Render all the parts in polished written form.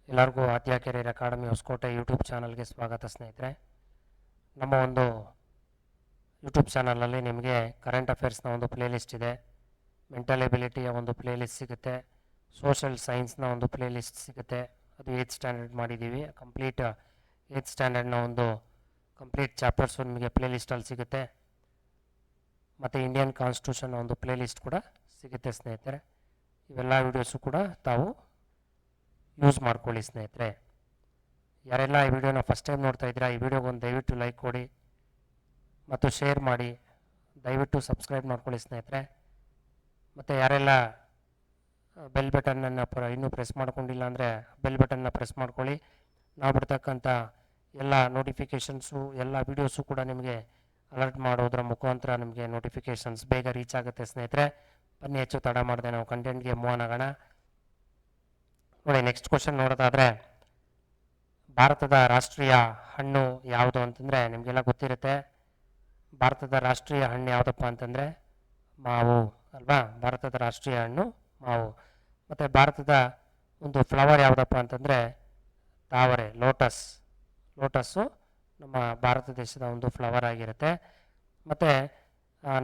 ಎಲ್ಲರಿಗೂ ಆದ್ಯ career academy Hosakote YouTube ಚಾನಲ್ಗೆ ಸ್ವಾಗತ ಸ್ನೇಹಿತರೆ. ನಮ್ಮ ಒಂದು ಯೂಟ್ಯೂಬ್ ಚಾನಲಲ್ಲಿ ನಿಮಗೆ ಕರೆಂಟ್ ಅಫೇರ್ಸ್ನ ಒಂದು ಪ್ಲೇಲಿಸ್ಟ್ ಇದೆ, ಮೆಂಟಲ್ ಎಬಿಲಿಟಿಯ ಒಂದು ಪ್ಲೇಲಿಸ್ಟ್ ಸಿಗುತ್ತೆ, ಸೋಷಲ್ ಸೈನ್ಸ್ನ ಒಂದು ಪ್ಲೇಲಿಸ್ಟ್ ಸಿಗುತ್ತೆ. ಅದು 8th ಸ್ಟ್ಯಾಂಡರ್ಡ್ ಮಾಡಿದ್ದೀವಿ. ಕಂಪ್ಲೀಟ್ 8th ಸ್ಟ್ಯಾಂಡರ್ಡ್ನ ಒಂದು ಕಂಪ್ಲೀಟ್ ಚಾಪ್ಟರ್ಸು ನಿಮಗೆ ಪ್ಲೇಲಿಸ್ಟಲ್ಲಿ ಸಿಗುತ್ತೆ. ಮತ್ತು ಇಂಡಿಯನ್ ಕಾನ್ಸ್ಟಿಟ್ಯೂಷನ್ ಒಂದು ಪ್ಲೇಲಿಸ್ಟ್ ಕೂಡ ಸಿಗುತ್ತೆ ಸ್ನೇಹಿತರೆ. ಇವೆಲ್ಲ ವೀಡಿಯೋಸು ಕೂಡ ತಾವು ಯೂಸ್ ಮಾಡ್ಕೊಳ್ಳಿ ಸ್ನೇಹಿತರೆ. ಯಾರೆಲ್ಲ ಈ ವಿಡಿಯೋನ ಫಸ್ಟ್ ಟೈಮ್ ನೋಡ್ತಾ ಇದ್ದೀರಾ, ಈ ವಿಡಿಯೋಗೆ ಒಂದು ದಯವಿಟ್ಟು ಲೈಕ್ ಕೊಡಿ ಮತ್ತು ಶೇರ್ ಮಾಡಿ. ದಯವಿಟ್ಟು ಸಬ್ಸ್ಕ್ರೈಬ್ ಮಾಡ್ಕೊಳ್ಳಿ ಸ್ನೇಹಿತರೆ. ಮತ್ತು ಯಾರೆಲ್ಲ ಬೆಲ್ ಬಟನ್ನನ್ನು ಇನ್ನೂ ಪ್ರೆಸ್ ಮಾಡ್ಕೊಂಡಿಲ್ಲ ಅಂದರೆ ಬೆಲ್ ಬಟನ್ನ ಪ್ರೆಸ್ ಮಾಡ್ಕೊಳ್ಳಿ. ನಾವು ಬಿಡ್ತಕ್ಕಂಥ ಎಲ್ಲ ನೋಟಿಫಿಕೇಷನ್ಸು ಎಲ್ಲ ವೀಡಿಯೋಸು ಕೂಡ ನಿಮಗೆ ಅಲರ್ಟ್ ಮಾಡೋದ್ರ ಮುಖಾಂತರ ನಿಮಗೆ ನೋಟಿಫಿಕೇಷನ್ಸ್ ಬೇಗ ರೀಚ್ ಆಗುತ್ತೆ ಸ್ನೇಹಿತರೆ. ಬನ್ನಿ, ಹೆಚ್ಚು ತಡ ಮಾಡಿದೆ ನಾವು ಕಂಟೆಂಟ್ಗೆ ಮೂವ್ ಆಗೋಣ. ನೋಡಿ, ನೆಕ್ಸ್ಟ್ ಕ್ವಶನ್ ನೋಡೋದಾದರೆ, ಭಾರತದ ರಾಷ್ಟ್ರೀಯ ಹಣ್ಣು ಯಾವುದು ಅಂತಂದರೆ ನಿಮಗೆಲ್ಲ ಗೊತ್ತಿರುತ್ತೆ. ಭಾರತದ ರಾಷ್ಟ್ರೀಯ ಹಣ್ಣು ಯಾವುದಪ್ಪ ಅಂತಂದರೆ ಮಾವು ಅಲ್ವಾ. ಭಾರತದ ರಾಷ್ಟ್ರೀಯ ಹಣ್ಣು ಮಾವು. ಮತ್ತು ಭಾರತದ ಒಂದು ಫ್ಲವರ್ ಯಾವುದಪ್ಪ ಅಂತಂದರೆ ತಾವರೆ, ಲೋಟಸ್ಸು ನಮ್ಮ ಭಾರತ ದೇಶದ ಒಂದು ಫ್ಲವರ್ ಆಗಿರುತ್ತೆ. ಮತ್ತು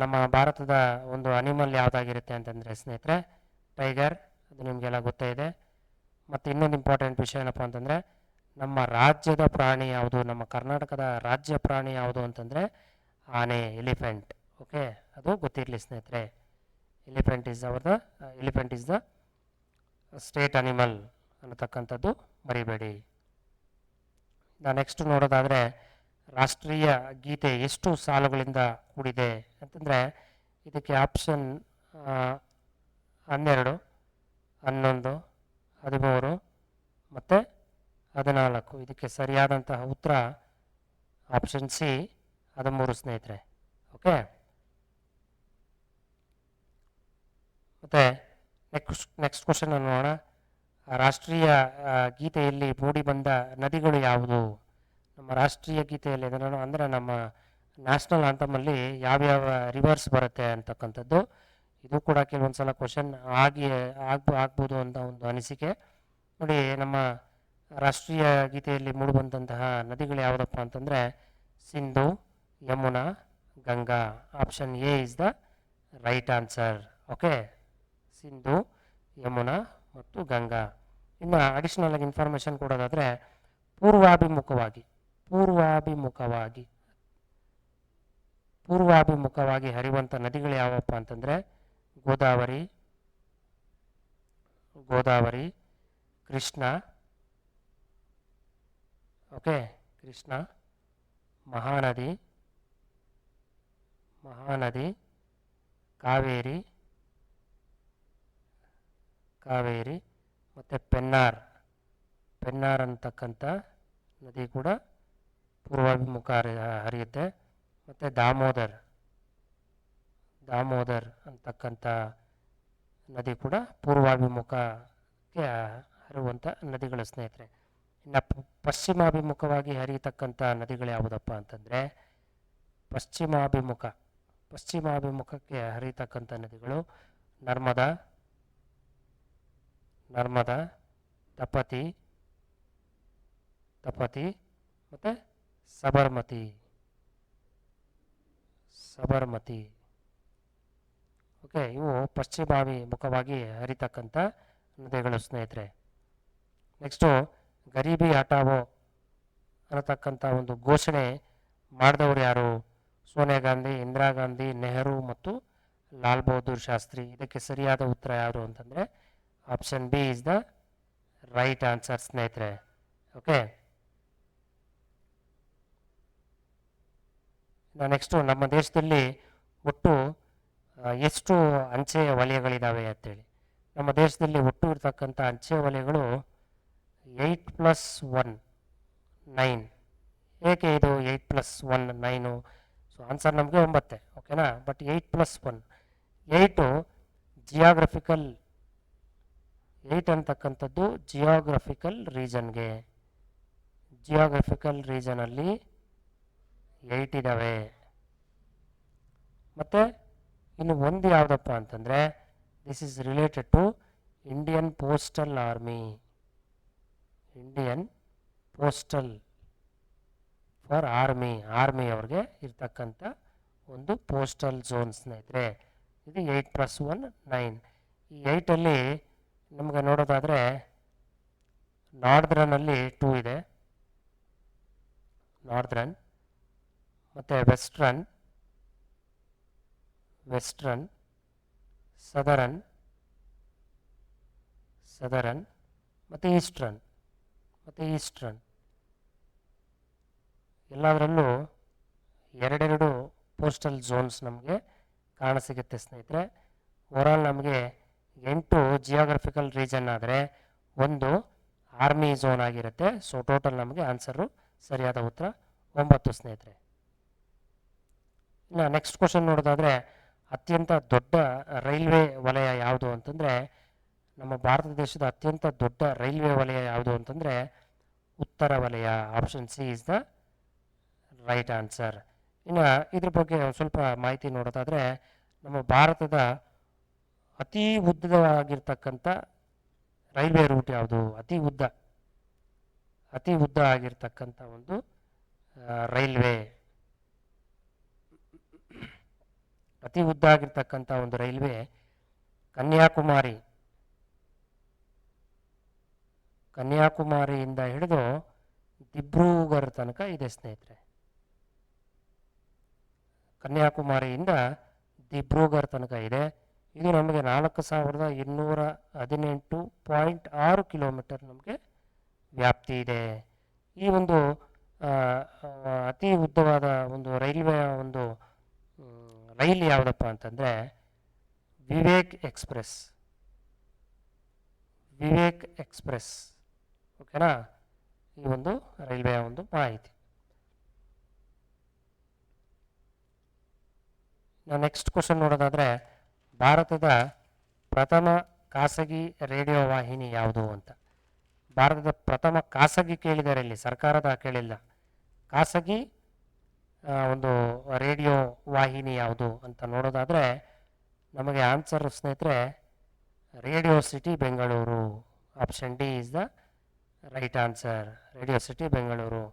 ನಮ್ಮ ಭಾರತದ ಒಂದು ಅನಿಮಲ್ ಯಾವುದಾಗಿರುತ್ತೆ ಅಂತಂದರೆ ಸ್ನೇಹಿತರೆ ಟೈಗರ್. ಅದು ನಿಮಗೆಲ್ಲ ಗೊತ್ತೇ ಇದೆ. ಮತ್ತು ಇನ್ನೊಂದು ಇಂಪಾರ್ಟೆಂಟ್ ವಿಷಯ ಏನಪ್ಪ ಅಂತಂದರೆ, ನಮ್ಮ ರಾಜ್ಯದ ಪ್ರಾಣಿ ಯಾವುದು, ನಮ್ಮ ಕರ್ನಾಟಕದ ರಾಜ್ಯ ಪ್ರಾಣಿ ಯಾವುದು ಅಂತಂದರೆ ಆನೆ, ಎಲಿಫೆಂಟ್. ಓಕೆ, ಅದು ಗೊತ್ತಿರಲಿ ಸ್ನೇಹಿತರೆ. Elephant is the state animal ಅನ್ನತಕ್ಕಂಥದ್ದು ಮರಿಬೇಡಿ. ನೆಕ್ಸ್ಟ್ ನೋಡೋದಾದರೆ, ರಾಷ್ಟ್ರೀಯ ಗೀತೆ ಎಷ್ಟು ಸಾಲುಗಳಿಂದ ಕೂಡಿದೆ ಅಂತಂದರೆ ಇದಕ್ಕೆ ಆಪ್ಷನ್ 12, 11, 13 ಮತ್ತು 14. ಇದಕ್ಕೆ ಸರಿಯಾದಂತಹ ಉತ್ತರ ಆಪ್ಷನ್ ಸಿ 13 ಸ್ನೇಹಿತರೆ. ಓಕೆ, ಮತ್ತು ನೆಕ್ಸ್ಟ್ ಕ್ವಶನ್ ನೋಡೋಣ. ರಾಷ್ಟ್ರೀಯ ಗೀತೆಯಲ್ಲಿ ಮೂಡಿಬಂದ ನದಿಗಳು ಯಾವುದು? ನಮ್ಮ ರಾಷ್ಟ್ರೀಯ ಗೀತೆಯಲ್ಲಿ ಅಂದರೆ ನಮ್ಮ ನ್ಯಾಷನಲ್ ಆಂಥಮಲ್ಲಿ ಯಾವ್ಯಾವ ರಿವರ್ಸ್ ಬರುತ್ತೆ ಅಂತಕ್ಕಂಥದ್ದು. ಇದು ಕೂಡ ಕೆಲವೊಂದು ಸಲ ಕ್ವಶನ್ ಆಗ್ಬೋದು ಅಂತ ಒಂದು ಅನಿಸಿಕೆ. ನೋಡಿ, ನಮ್ಮ ರಾಷ್ಟ್ರೀಯ ಗೀತೆಯಲ್ಲಿ ಮೂಡಿಬಂದಂತಹ ನದಿಗಳು ಯಾವುದಪ್ಪ ಅಂತಂದರೆ Sindhu, Yamuna, Ganga. Option A is the right answer. Okay, Sindhu, Yamuna ಮತ್ತು ಗಂಗಾ. ಇನ್ನು ಅಡಿಷ್ನಲ್ ಆಗಿ ಇನ್ಫಾರ್ಮೇಷನ್ ಕೊಡೋದಾದರೆ, ಪೂರ್ವಾಭಿಮುಖವಾಗಿ ಹರಿಯುವಂಥ ನದಿಗಳು ಯಾವಪ್ಪ ಅಂತಂದರೆ ಗೋದಾವರಿ, ಕೃಷ್ಣ, ಓಕೆ, ಕೃಷ್ಣ, ಮಹಾನದಿ, ಕಾವೇರಿ ಮತ್ತು ಪೆನ್ನಾರ್ ಅಂತಕ್ಕಂಥ ನದಿ ಕೂಡ ಪೂರ್ವಾಭಿಮುಖ ಹರಿಯುತ್ತೆ. ಮತ್ತು ದಾಮೋದರ್ ಅಂತಕ್ಕಂಥ ನದಿ ಕೂಡ ಪೂರ್ವಾಭಿಮುಖಕ್ಕೆ ಹರಿಯುವಂಥ ನದಿಗಳು ಸ್ನೇಹಿತರೆ. ಇನ್ನು ಪಶ್ಚಿಮಾಭಿಮುಖವಾಗಿ ಹರಿಯತಕ್ಕಂಥ ನದಿಗಳು ಯಾವುದಪ್ಪ ಅಂತಂದರೆ ಪಶ್ಚಿಮಾಭಿಮುಖಕ್ಕೆ ಹರಿಯತಕ್ಕಂಥ ನದಿಗಳು ನರ್ಮದಾ, ತಪತಿ ಮತ್ತು ಸಬರ್ಮತಿ. ಓಕೆ, ಇವು ಪಶ್ಚಿಮಾಭಿಮುಖವಾಗಿ ಹರಿತಕ್ಕಂಥ ನದಿಗಳು ಸ್ನೇಹಿತರೆ. ನೆಕ್ಸ್ಟು, ಗರೀಬಿ ಹಟಾವೋ ಅನ್ನತಕ್ಕಂಥ ಒಂದು ಘೋಷಣೆ ಮಾಡಿದವರು ಯಾರು? ಸೋನಿಯಾ ಗಾಂಧಿ, ಇಂದಿರಾ ಗಾಂಧಿ, ನೆಹರು ಮತ್ತು ಲಾಲ್ ಬಹದ್ದೂರ್ ಶಾಸ್ತ್ರಿ. ಇದಕ್ಕೆ ಸರಿಯಾದ ಉತ್ತರ ಯಾರು ಅಂತಂದರೆ option B is the right answer ಸ್ನೇಹಿತರೆ. ಓಕೆ, ನೆಕ್ಸ್ಟು, ನಮ್ಮ ದೇಶದಲ್ಲಿ ಒಟ್ಟು ಎಷ್ಟು ಅಂಚೆ ವಲಯಗಳಿದ್ದಾವೆ ಅಂತೇಳಿ. ನಮ್ಮ ದೇಶದಲ್ಲಿ ಒಟ್ಟು ಇರ್ತಕ್ಕಂಥ ಅಂಚೆ ವಲಯಗಳು 8+1 9. ಏಕೆ ಇದು 8+1 9? ಸೊ ಆನ್ಸರ್ ನಮಗೆ 9. ಓಕೆನಾ, ಬಟ್ 8+1 8 ಜಿಯೋಗ್ರಫಿಕಲ್ 8 ಅಂತಕ್ಕಂಥದ್ದು ಜಿಯೋಗ್ರಫಿಕಲ್ ರೀಜನಲ್ಲಿ 8 ಇದ್ದಾವೆ. ಮತ್ತು ಇನ್ನು ಒಂದು ಯಾವುದಪ್ಪ ಅಂತಂದರೆ this is related to Indian postal army. Indian postal for army ಅವ್ರಿಗೆ ಇರ್ತಕ್ಕಂಥ ಒಂದು ಪೋಸ್ಟಲ್ ಝೋನ್ ಸ್ನೇಹಿತರೆ. ಇದು 8+1 9. ಈ 8ಅಲ್ಲಿ ನಮಗೆ ನೋಡೋದಾದರೆ ನಾರ್ದ್ರನಲ್ಲಿ 2 ಇದೆ, ನಾರ್ದ್ರನ್, ಮತ್ತು ವೆಸ್ಟ್ರನ್, ಸದರನ್ ಮತ್ತು ಈಸ್ಟ್ರನ್ ಎಲ್ಲದರಲ್ಲೂ ಎರಡೆರಡು ಪೋಸ್ಟಲ್ ಝೋನ್ಸ್ ನಮಗೆ ಕಾಣಸಿಗುತ್ತೆ ಸ್ನೇಹಿತರೆ. ಓವರಾಲ್ ನಮಗೆ 8 ಜಿಯೋಗ್ರಫಿಕಲ್ ರೀಜನ್ ಆದರೆ ಒಂದು ಆರ್ಮಿ ಝೋನ್ ಆಗಿರುತ್ತೆ. ಸೊ ಟೋಟಲ್ ನಮಗೆ ಆನ್ಸರು ಸರಿಯಾದ ಉತ್ತರ 9 ಸ್ನೇಹಿತರೆ. ಇನ್ನು ನೆಕ್ಸ್ಟ್ ಕ್ವಶನ್ ನೋಡೋದಾದರೆ ಅತ್ಯಂತ ದೊಡ್ಡ ರೈಲ್ವೆ ವಲಯ ಯಾವುದು ಅಂತಂದರೆ, ನಮ್ಮ ಭಾರತ ದೇಶದ ಅತ್ಯಂತ ದೊಡ್ಡ ರೈಲ್ವೆ ವಲಯ ಯಾವುದು ಅಂತಂದರೆ ಉತ್ತರ ವಲಯ. Option C is the right answer. ಇನ್ನು ಇದ್ರ ಬಗ್ಗೆ ಒಂದು ಸ್ವಲ್ಪ ಮಾಹಿತಿ ನೋಡೋದಾದರೆ, ನಮ್ಮ ಭಾರತದ ಅತಿ ಉದ್ದವಾಗಿರ್ತಕ್ಕಂಥ ರೈಲ್ವೆ ರೂಟ್ ಯಾವುದು? ಅತಿ ಉದ್ದ ಆಗಿರ್ತಕ್ಕಂಥ ಒಂದು ರೈಲ್ವೆ, ಅತಿ ಉದ್ದ ಆಗಿರ್ತಕ್ಕಂಥ ಒಂದು ರೈಲ್ವೆ ಕನ್ಯಾಕುಮಾರಿಯಿಂದ ಹಿಡಿದು ದಿಬ್ರೂಗರ್ ತನಕ ಇದೆ ಸ್ನೇಹಿತರೆ. ಕನ್ಯಾಕುಮಾರಿಯಿಂದ ದಿಬ್ರೂಗರ್ ತನಕ ಇದೆ. ಇದು ನಮಗೆ 4218.6 ಕಿಲೋಮೀಟರ್ ನಮಗೆ ವ್ಯಾಪ್ತಿ ಇದೆ. ಈ ಒಂದು ಅತಿ ಉದ್ದವಾದ ಒಂದು ರೈಲ್ವೆಯ ಒಂದು ರೈಲು ಯಾವುದಪ್ಪ ಅಂತಂದರೆ ವಿವೇಕ್ ಎಕ್ಸ್ಪ್ರೆಸ್. ಓಕೆನಾ? ಈ ಒಂದು ರೈಲ್ವೆಯ ಒಂದು ಮಾಹಿತಿ. ನಾವು ನೆಕ್ಸ್ಟ್ ಕ್ವಶನ್ ನೋಡೋದಾದರೆ, ಭಾರತದ ಪ್ರಥಮ ಖಾಸಗಿ ರೇಡಿಯೋ ವಾಹಿನಿ ಯಾವುದು ಅಂತ. ಭಾರತದ ಪ್ರಥಮ ಖಾಸಗಿ ಕೇಳಿದ್ದಾರೆ, ಇಲ್ಲಿ ಸರ್ಕಾರದ ಕೇಳಿಲ್ಲ. ಖಾಸಗಿ ಒಂದು ರೇಡಿಯೋ ವಾಹಿನಿ ಯಾವುದು ಅಂತ ನೋಡೋದಾದರೆ ನಮಗೆ ಆನ್ಸರ್ ಸ್ನೇಹಿತರೆ radio city Bengaluru. Option D is the right answer. Radio city Bengaluru.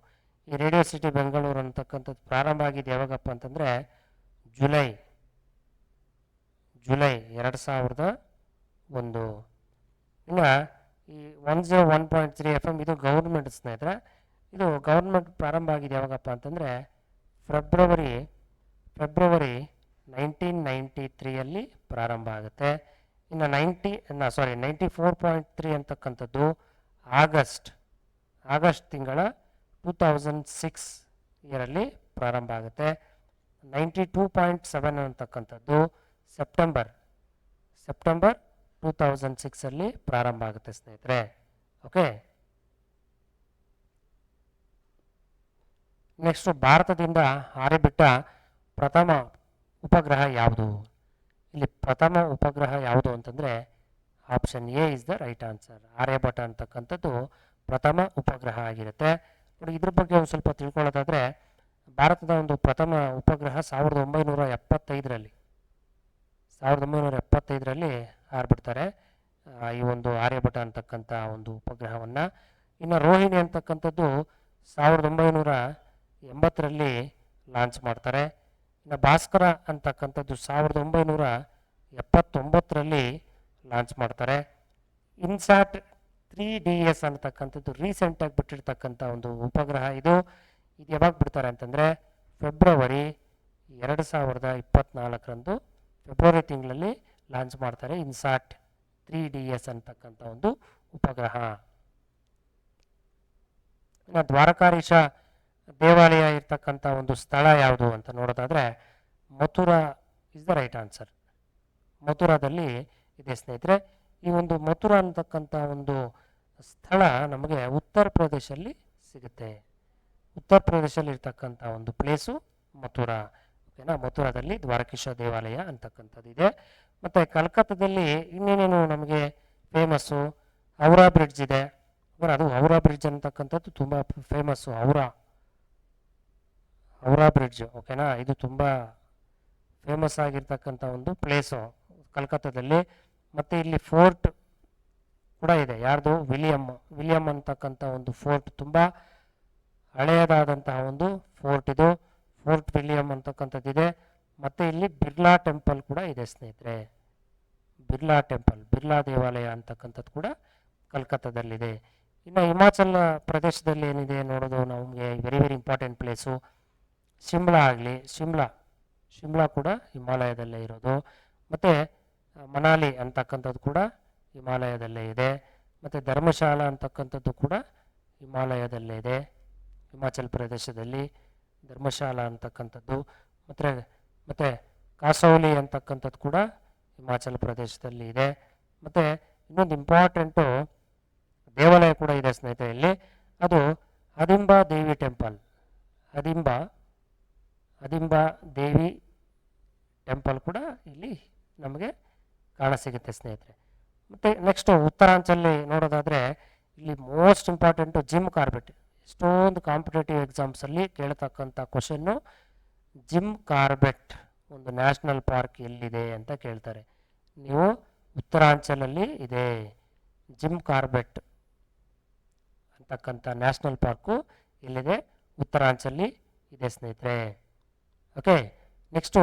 ಈ ರೇಡಿಯೋ ಸಿಟಿ ಬೆಂಗಳೂರು ಅಂತಕ್ಕಂಥದ್ದು ಪ್ರಾರಂಭ ಆಗಿದ್ದು ಯಾವಾಗಪ್ಪ ಅಂತಂದರೆ ಜುಲೈ 2001. ಇನ್ನು ಈ 101.3 FM ಇದು ಗೌರ್ಮೆಂಟ್ ಸ್ನೇಹಿತರೆ. ಇದು ಗೌರ್ಮೆಂಟ್ ಪ್ರಾರಂಭ ಆಗಿದೆ ಯಾವಾಗಪ್ಪ ಅಂತಂದರೆ ಫೆಬ್ರವರಿ 1993 ಪ್ರಾರಂಭ ಆಗುತ್ತೆ. ಇನ್ನು 94.3 ಅಂತಕ್ಕಂಥದ್ದು ಆಗಸ್ಟ್ ತಿಂಗಳ 2006 ಇಯರಲ್ಲಿ ಪ್ರಾರಂಭ ಆಗುತ್ತೆ. 92.7 ಅಂತಕ್ಕಂಥದ್ದು ಸೆಪ್ಟೆಂಬರ್ 2006 ಪ್ರಾರಂಭ ಆಗುತ್ತೆ ಸ್ನೇಹಿತರೆ. ಓಕೆ, ನೆಕ್ಸ್ಟು ಭಾರತದಿಂದ ಹಾರಿಬಿಟ್ಟ ಪ್ರಥಮ ಉಪಗ್ರಹ ಯಾವುದು? ಇಲ್ಲಿ ಪ್ರಥಮ ಉಪಗ್ರಹ ಯಾವುದು ಅಂತಂದರೆ option A is the right answer. Aryabhata ಅಂತಕ್ಕಂಥದ್ದು ಪ್ರಥಮ ಉಪಗ್ರಹ ಆಗಿರುತ್ತೆ. ನೋಡಿ, ಇದ್ರ ಬಗ್ಗೆ ಒಂದು ಸ್ವಲ್ಪ ತಿಳ್ಕೊಳ್ಳೋದಾದರೆ ಭಾರತದ ಒಂದು ಪ್ರಥಮ ಉಪಗ್ರಹ 1975ರಲ್ಲಿ ಹಾರಿಬಿಡ್ತಾರೆ ಈ ಒಂದು ಆರ್ಯಭಟ ಅಂತಕ್ಕಂಥ ಒಂದು ಉಪಗ್ರಹವನ್ನು. ಇನ್ನು ರೋಹಿಣಿ ಅಂತಕ್ಕಂಥದ್ದು 1980ರಲ್ಲಿ ಲಾಂಚ್ ಮಾಡ್ತಾರೆ. ಇನ್ನು ಭಾಸ್ಕರ ಅಂತಕ್ಕಂಥದ್ದು 1979ರಲ್ಲಿ ಲಾಂಚ್ ಮಾಡ್ತಾರೆ. ಇನ್ಸಾಟ್ 3DS ಅಂತಕ್ಕಂಥದ್ದು ರೀಸೆಂಟಾಗಿ ಬಿಟ್ಟಿರ್ತಕ್ಕಂಥ ಒಂದು ಉಪಗ್ರಹ. ಇದು ಯಾವಾಗ ಬಿಡ್ತಾರೆ ಅಂತಂದರೆ ಫೆಬ್ರವರಿ 2024 ಫೆಬ್ರವರಿ ತಿಂಗಳಲ್ಲಿ ಲಾಂಚ್ ಮಾಡ್ತಾರೆ ಇನ್ಸಾಟ್ 3DS ಅಂತಕ್ಕಂಥ ಒಂದು ಉಪಗ್ರಹ. ಇನ್ನು ದ್ವಾರಕಾಧೀಶ ದೇವಾಲಯ ಇರ್ತಕ್ಕಂಥ ಒಂದು ಸ್ಥಳ ಯಾವುದು ಅಂತ ನೋಡೋದಾದರೆ Mathura is the right answer. ಮಥುರಾದಲ್ಲಿ ಇದೆ ಸ್ನೇಹಿತರೆ. ಈ ಒಂದು ಮಥುರಾ ಅಂತಕ್ಕಂಥ ಒಂದು ಸ್ಥಳ ನಮಗೆ ಉತ್ತರ ಪ್ರದೇಶಲ್ಲಿ ಸಿಗುತ್ತೆ. ಉತ್ತರ ಪ್ರದೇಶದಲ್ಲಿ ಇರ್ತಕ್ಕಂಥ ಒಂದು ಪ್ಲೇಸು ಮಥುರಾ. ಓಕೆನಾ? ಮಥುರಾದಲ್ಲಿ ದ್ವಾರಕೀಶ ದೇವಾಲಯ ಅಂತಕ್ಕಂಥದ್ದು ಇದೆ. ಮತ್ತು ಕಲ್ಕತ್ತಾದಲ್ಲಿ ಇನ್ನೇನೇನು ನಮಗೆ ಫೇಮಸ್ಸು ಹೌರಾ ಬ್ರಿಡ್ಜ್ ಇದೆ. ಅದು ಹೌರಾ ಬ್ರಿಡ್ಜ್ ಅಂತಕ್ಕಂಥದ್ದು ತುಂಬ ಫೇಮಸ್ಸು. ಹೌರಾ ಬ್ರಿಡ್ಜ್. ಓಕೆನಾ? ಇದು ತುಂಬ ಫೇಮಸ್ ಆಗಿರ್ತಕ್ಕಂಥ ಒಂದು ಪ್ಲೇಸು ಕಲ್ಕತ್ತಾದಲ್ಲಿ. ಮತ್ತು ಇಲ್ಲಿ ಫೋರ್ಟ್ ಕೂಡ ಇದೆ. ಯಾರ್ದು? ವಿಲಿಯಂ ಅಂತಕ್ಕಂಥ ಒಂದು ಫೋರ್ಟ್, ತುಂಬ ಹಳೆಯದಾದಂತಹ ಒಂದು ಫೋರ್ಟ್ ಇದು. ಫೋರ್ಟ್ ವಿಲಿಯಂ ಅಂತಕ್ಕಂಥದ್ದಿದೆ. ಮತ್ತು ಇಲ್ಲಿ ಬಿರ್ಲಾ ಟೆಂಪಲ್ ಕೂಡ ಇದೆ ಸ್ನೇಹಿತರೆ. ಬಿರ್ಲಾ ಟೆಂಪಲ್, ಬಿರ್ಲಾ ದೇವಾಲಯ ಅಂತಕ್ಕಂಥದ್ದು ಕೂಡ ಕಲ್ಕತ್ತಾದಲ್ಲಿದೆ. ಇನ್ನು ಹಿಮಾಚಲ ಪ್ರದೇಶದಲ್ಲಿ ಏನಿದೆ ನೋಡೋದು ನಮಗೆ very very important place Shimla ಆಗಲಿ. ಶಿಮ್ಲಾ ಕೂಡ ಹಿಮಾಲಯದಲ್ಲೇ ಇರೋದು. ಮತ್ತು ಮನಾಲಿ ಅಂತಕ್ಕಂಥದ್ದು ಕೂಡ ಹಿಮಾಲಯದಲ್ಲೇ ಇದೆ. ಮತ್ತು ಧರ್ಮಶಾಲಾ ಅಂತಕ್ಕಂಥದ್ದು ಕೂಡ ಹಿಮಾಲಯದಲ್ಲೇ ಇದೆ. ಹಿಮಾಚಲ ಪ್ರದೇಶದಲ್ಲಿ ಧರ್ಮಶಾಲಾ ಅಂತಕ್ಕಂಥದ್ದು ಮತ್ತು ಕಾಸೌಲಿ ಅಂತಕ್ಕಂಥದ್ದು ಕೂಡ ಹಿಮಾಚಲ ಪ್ರದೇಶದಲ್ಲಿ ಇದೆ. ಮತ್ತು ಇನ್ನೊಂದು ಇಂಪಾರ್ಟೆಂಟು ದೇವಾಲಯ ಕೂಡ ಇದೆ ಸ್ನೇಹಿತರೆ ಇಲ್ಲಿ. ಅದು ಅದಿಂಬಾ ದೇವಿ ಟೆಂಪಲ್. ಅದಿಂಬಾ ದೇವಿ ಟೆಂಪಲ್ ಕೂಡ ಇಲ್ಲಿ ನಮಗೆ ಕಾಣಸಿಗುತ್ತೆ ಸ್ನೇಹಿತರೆ. ಮತ್ತು ನೆಕ್ಸ್ಟು ಉತ್ತರಾಂಚಲಿ ನೋಡೋದಾದರೆ ಇಲ್ಲಿ ಮೋಸ್ಟ್ ಇಂಪಾರ್ಟೆಂಟು ಜಿಮ್ ಕಾರ್ಬೆಟ್. ಎಷ್ಟೊಂದು ಕಾಂಪಿಟೇಟಿವ್ ಎಕ್ಸಾಮ್ಸಲ್ಲಿ ಕೇಳ್ತಕ್ಕಂಥ ಕ್ವಶನ್ನು ಜಿಮ್ ಕಾರ್ಬೆಟ್ ಒಂದು ನ್ಯಾಷನಲ್ ಪಾರ್ಕ್ ಎಲ್ಲಿದೆ ಅಂತ ಕೇಳ್ತಾರೆ. ನೀವು ಉತ್ತರಾಂಚಲಲ್ಲಿ ಇದೆ ಜಿಮ್ ಕಾರ್ಬೆಟ್ ಅಂತಕ್ಕಂಥ ನ್ಯಾಷನಲ್ ಪಾರ್ಕು ಎಲ್ಲಿದೆ? ಉತ್ತರಾಂಚಲಿ ಇದೆ ಸ್ನೇಹಿತರೆ. ಓಕೆ, ನೆಕ್ಸ್ಟು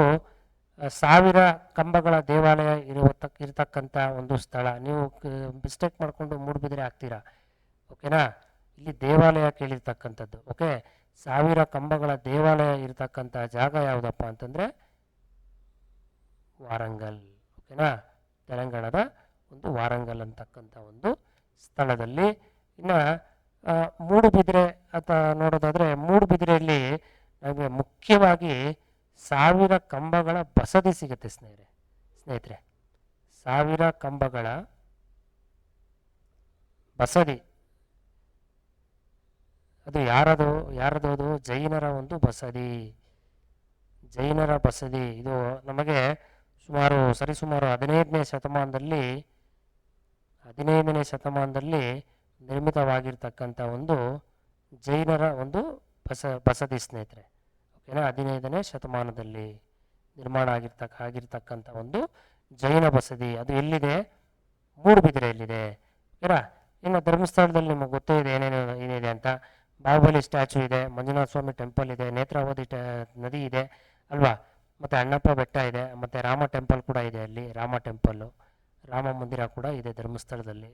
1000 ಕಂಬಗಳ ದೇವಾಲಯ ಇರತಕ್ಕಂಥ ಒಂದು ಸ್ಥಳ. ನೀವು ಮಿಸ್ಟೇಕ್ ಮಾಡಿಕೊಂಡು ಮೂಡುಬಿದಿರೆ ಹಾಕ್ತೀರಾ, ಓಕೆನಾ? ಇಲ್ಲಿ ದೇವಾಲಯ ಕೇಳಿರ್ತಕ್ಕಂಥದ್ದು. ಓಕೆ, 1000 ಕಂಬಗಳ ದೇವಾಲಯ ಇರತಕ್ಕಂಥ ಜಾಗ ಯಾವುದಪ್ಪ ಅಂತಂದರೆ ವಾರಂಗಲ್. ಓಕೆನಾ? ತೆಲಂಗಾಣದ ಒಂದು ವಾರಂಗಲ್ ಅಂತಕ್ಕಂಥ ಒಂದು ಸ್ಥಳದಲ್ಲಿ. ಇನ್ನು ಮೂಡುಬಿದಿರೆ ಅಂತ ನೋಡೋದಾದರೆ ಮೂಡುಬಿದಿರೆಯಲ್ಲಿ ನಮಗೆ ಮುಖ್ಯವಾಗಿ 1000 ಕಂಬಗಳ ಬಸದಿ ಸಿಗುತ್ತೆ ಸ್ನೇಹಿತರೆ. 1000 ಕಂಬಗಳ ಬಸದಿ. ಅದು ಯಾರದು? ಅದು ಜೈನರ ಒಂದು ಬಸದಿ. ಜೈನರ ಬಸದಿ ಇದು ನಮಗೆ ಸರಿಸುಮಾರು 15ನೇ ಶತಮಾನದಲ್ಲಿ ನಿರ್ಮಿತವಾಗಿರ್ತಕ್ಕಂಥ ಒಂದು ಜೈನರ ಒಂದು ಬಸದಿ ಸ್ನೇಹಿತರೆ. ಓಕೆನಾ? 15ನೇ ಶತಮಾನದಲ್ಲಿ ನಿರ್ಮಾಣ ಆಗಿರ್ತಕ್ಕಂಥ ಒಂದು ಜೈನ ಬಸದಿ. ಅದು ಎಲ್ಲಿದೆ? ಮೂಡುಬಿದಿರೆಯಲ್ಲಿದೆ. ಓಕೆನಾ? ಇನ್ನು ಧರ್ಮಸ್ಥಳದಲ್ಲಿ ನಿಮಗೆ ಗೊತ್ತೇ ಇದೆ ಏನಿದೆ ಅಂತ. ಬಾಹುಬಲಿ ಸ್ಟ್ಯಾಚು ಇದೆ, ಮಂಜುನಾಥ ಸ್ವಾಮಿ ಟೆಂಪಲ್ ಇದೆ, ನೇತ್ರಾವತಿ ನದಿ ಇದೆ ಅಲ್ವಾ? ಮತ್ತು ಅಣ್ಣಪ್ಪ ಬೆಟ್ಟ ಇದೆ, ಮತ್ತು ರಾಮ ಟೆಂಪಲ್ ಕೂಡ ಇದೆ ಅಲ್ಲಿ. ರಾಮ ಮಂದಿರ ಕೂಡ ಇದೆ ಧರ್ಮಸ್ಥಳದಲ್ಲಿ.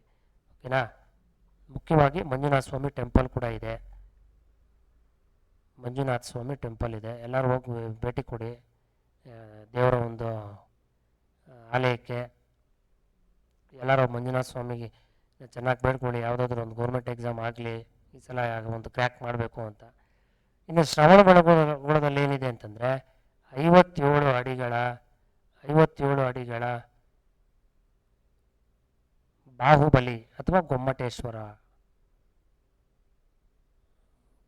ಓಕೆನಾ? ಮುಖ್ಯವಾಗಿ ಮಂಜುನಾಥ ಸ್ವಾಮಿ ಟೆಂಪಲ್ ಕೂಡ ಇದೆ. ಎಲ್ಲರೂ ಹೋಗಿ ಭೇಟಿ ಕೊಡಿ ದೇವರ ಒಂದು ಆಲಯಕ್ಕೆ. ಎಲ್ಲರೂ ಮಂಜುನಾಥ ಸ್ವಾಮಿಗೆ ಚೆನ್ನಾಗಿ ಬೇಡ್ಕೊಳ್ಳಿ, ಯಾವುದಾದ್ರೂ ಒಂದು ಗೌರ್ಮೆಂಟ್ ಎಕ್ಸಾಮ್ ಆಗಲಿ ಈ ಸಲ ಒಂದು ಕ್ರ್ಯಾಕ್ ಮಾಡಬೇಕು ಅಂತ. ಇನ್ನು ಶ್ರವಣಬೆಳಗೊಳದಲ್ಲಿ ಏನಿದೆ ಅಂತಂದರೆ 57 ಅಡಿಗಳ ಬಾಹುಬಲಿ ಅಥವಾ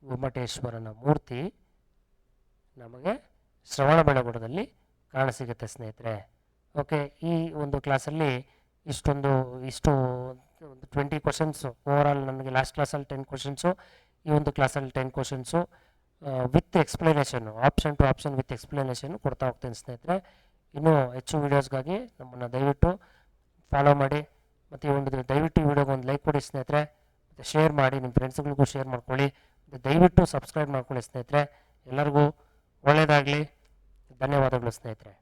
ಗೊಮ್ಮಟೇಶ್ವರನ ಮೂರ್ತಿ ನಮಗೆ ಶ್ರವಣಬೆಳಗೊಳದಲ್ಲಿ ಕಾಣಸಿಗುತ್ತೆ ಸ್ನೇಹಿತರೆ. ಓಕೆ, ಈ ಒಂದು ಕ್ಲಾಸಲ್ಲಿ ಇಷ್ಟು 20 ಕ್ವಶನ್ಸು ಓವರಾಲ್. ನನಗೆ ಲಾಸ್ಟ್ ಕ್ಲಾಸಲ್ಲಿ 10 ಕ್ವಶನ್ಸು, ಈ ಒಂದು ಕ್ಲಾಸಲ್ಲಿ 10 questions with explanation, option two option with explanation ಕೊಡ್ತಾ ಹೋಗ್ತೇನೆ ಸ್ನೇಹಿತರೆ. ಇನ್ನೂ ಹೆಚ್ಚು ವೀಡಿಯೋಸ್ಗಾಗಿ ನಮ್ಮನ್ನು ದಯವಿಟ್ಟು ಫಾಲೋ ಮಾಡಿ. ಮತ್ತು ಈ ಒಂದು ದಯವಿಟ್ಟು ಈ ವಿಡಿಯೋಗೆ ಒಂದು ಲೈಕ್ ಕೊಡಿ ಸ್ನೇಹಿತರೆ. ಮತ್ತು ಶೇರ್ ಮಾಡಿ, ನಿಮ್ಮ ಫ್ರೆಂಡ್ಸ್ಗಳಿಗೂ ಶೇರ್ ಮಾಡ್ಕೊಳ್ಳಿ. ದಯವಿಟ್ಟು ಸಬ್ಸ್ಕ್ರೈಬ್ ಮಾಡ್ಕೊಳ್ಳಿ ಸ್ನೇಹಿತರೆ. ಎಲ್ಲರಿಗೂ ಒಳ್ಳೆಯದಾಗಲಿ. ಧನ್ಯವಾದಗಳು ಸ್ನೇಹಿತರೆ.